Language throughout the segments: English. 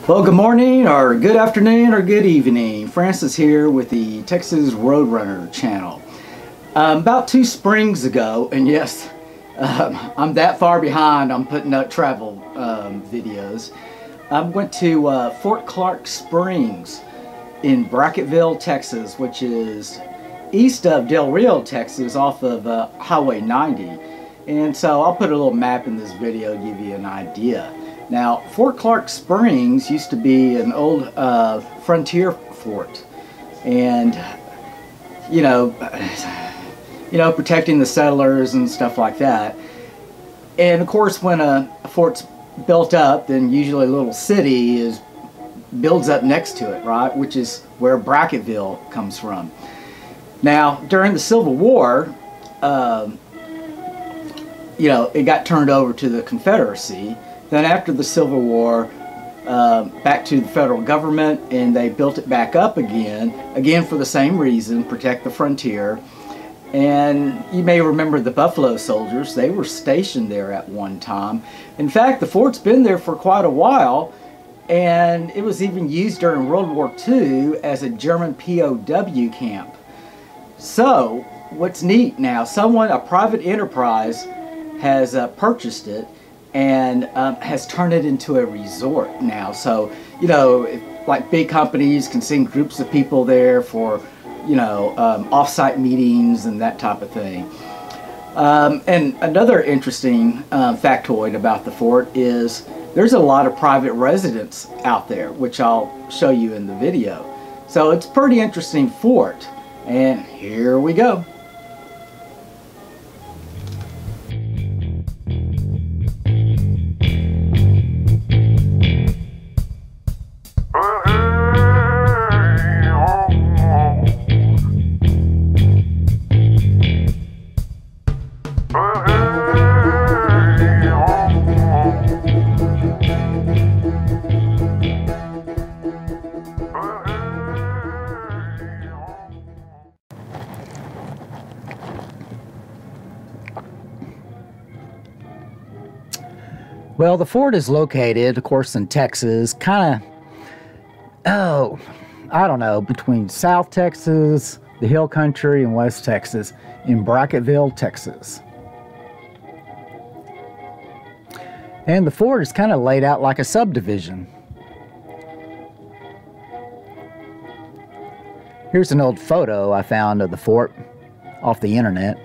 Well, good morning, or good afternoon, or good evening. Francis here with the Texas Roadrunner channel. About 2 springs ago, and yes, I'm that far behind on putting up travel videos. I went to Fort Clark Springs in Brackettville, Texas, which is east of Del Rio, Texas, off of Highway 90. And so I'll put a little map in this video to give you an idea. Now, Fort Clark Springs used to be an old frontier fort, and you know, protecting the settlers and stuff like that. And of course, when a fort's built up, then usually a little city builds up next to it, right? Which is where Brackettville comes from. Now, during the Civil War, it got turned over to the Confederacy. Then after the Civil War, back to the federal government, and they built it back up again for the same reason, protect the frontier. And you may remember the Buffalo Soldiers. They were stationed there at one time. In fact, the fort's been there for quite a while, and it was even used during World War II as a German POW camp. So, what's neat now, a private enterprise has purchased it and has turned it into a resort now. So, like big companies can send groups of people there for, off-site meetings and that type of thing. And another interesting factoid about the fort is there's a lot of private residence out there, which I'll show you in the video. So it's a pretty interesting fort, and here we go. Well, the fort is located, of course, in Texas, I don't know, between South Texas, the Hill Country, and West Texas, in Brackettville, Texas. And the fort is kind of laid out like a subdivision. Here's an old photo I found of the fort off the internet.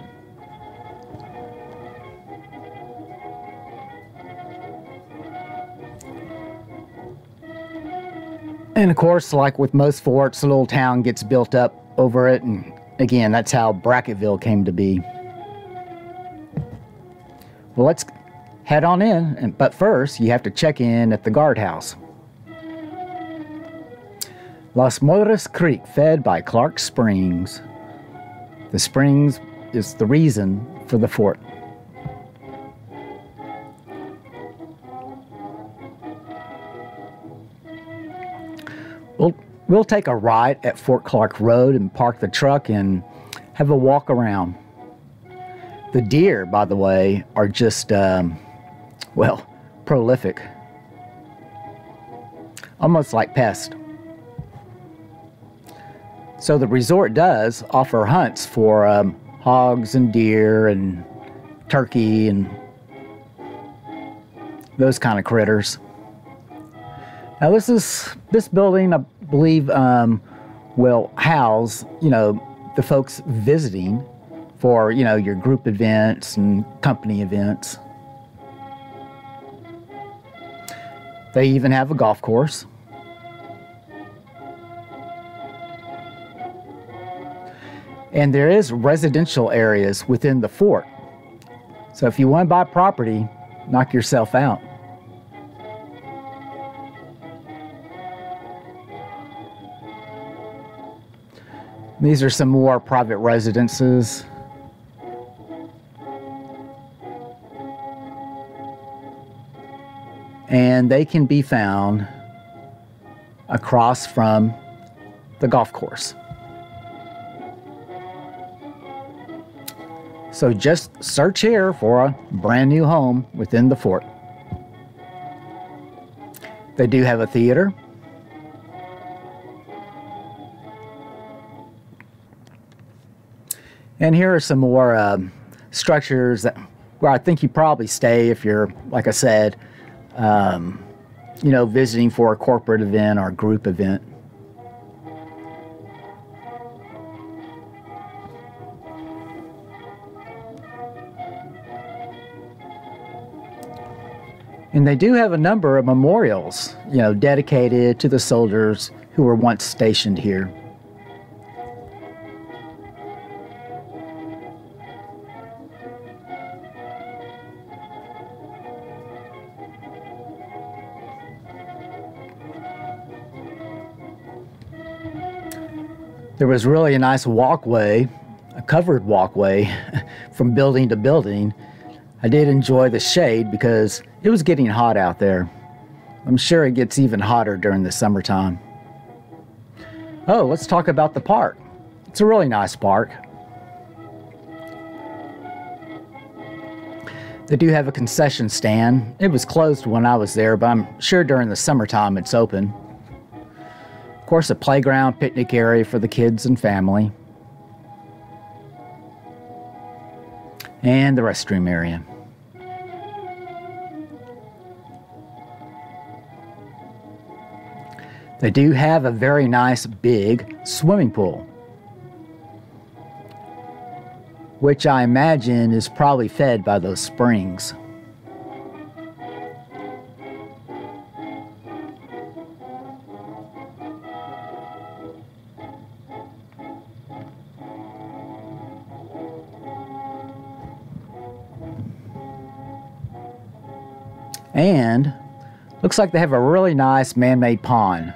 And of course, like with most forts, a little town gets built up over it, and again, that's how Brackettville came to be. Well, let's head on in, but first, you have to check in at the guardhouse. Las Moras Creek, fed by Clark Springs. The springs is the reason for the fort. We'll take a ride at Fort Clark Road and park the truck and have a walk around. The deer, by the way, are just, prolific. Almost like pests. So the resort does offer hunts for hogs and deer and turkey and those kind of critters. Now this building, I believe, will house, the folks visiting for, your group events and company events. They even have a golf course. And there is residential areas within the fort. So if you want to buy property, knock yourself out. These are some more private residences. And they can be found across from the golf course. So just search here for a brand new home within the fort. They do have a theater. And here are some more structures where I think you probably stay if you're, like I said, you know, visiting for a corporate event or group event. And they do have a number of memorials, you know, dedicated to the soldiers who were once stationed here. There was really a nice walkway, a covered walkway from building to building. I did enjoy the shade because it was getting hot out there. I'm sure it gets even hotter during the summertime. Oh, let's talk about the park. It's a really nice park. They do have a concession stand. It was closed when I was there, but I'm sure during the summertime it's open. Of course, a playground, picnic area for the kids and family. And the restroom area. They do have a very nice big swimming pool, which I imagine is probably fed by those springs. And looks like they have a really nice man-made pond.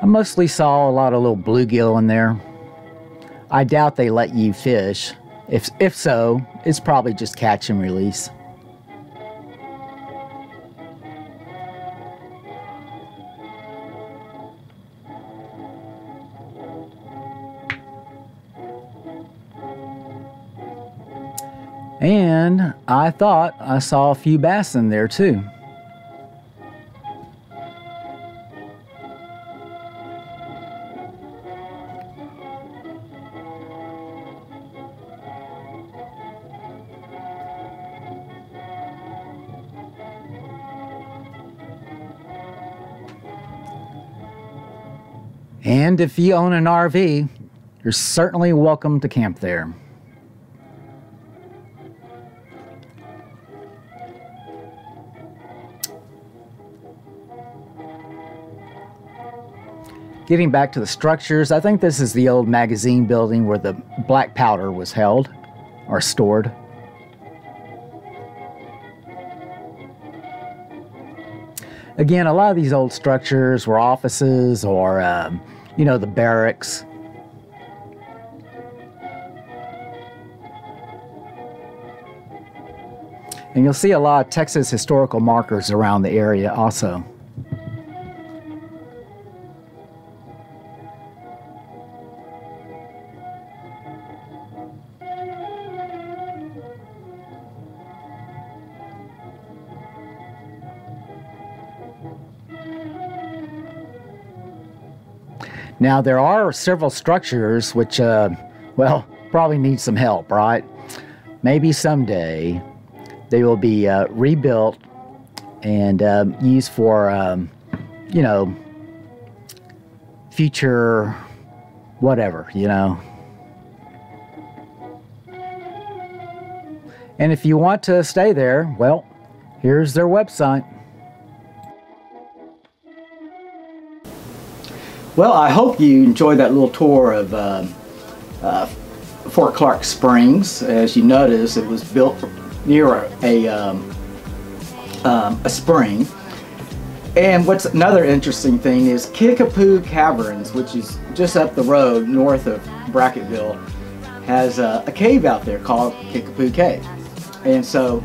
I mostly saw a lot of little bluegill in there. I doubt they let you fish. If so, it's probably just catch and release. And I thought I saw a few bass in there too. And if you own an RV, you're certainly welcome to camp there. Getting back to the structures, I think this is the old magazine building where the black powder was held or stored. Again, a lot of these old structures were offices or, you know, the barracks. And you'll see a lot of Texas historical markers around the area also. Now, there are several structures which, well, probably need some help, right? Maybe someday they will be rebuilt and used for, you know, future whatever, you know. And if you want to stay there, well, here's their website. Well, I hope you enjoyed that little tour of Fort Clark Springs. As you notice, it was built near a spring. And what's another interesting thing is Kickapoo Caverns, which is just up the road north of Brackettville, has a cave out there called Kickapoo Cave. And so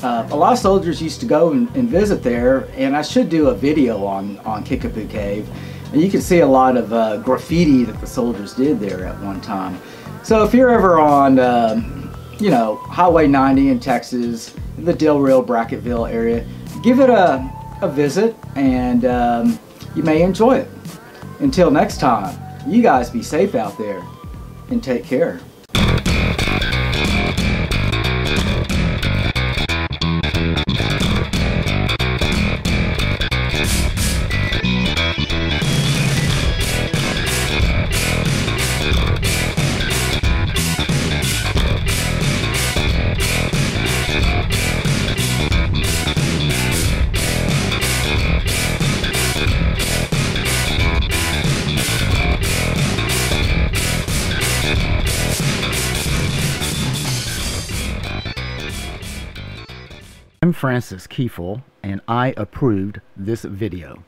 a lot of soldiers used to go and visit there, and I should do a video on Kickapoo Cave. And you can see a lot of graffiti that the soldiers did there at one time. So if you're ever on you know, Highway 90 in Texas, the Del Rio, Brackettville area, give it a visit, and you may enjoy it. Until next time, you guys be safe out there and take care. I'm Francis Kiefel, and I approved this video.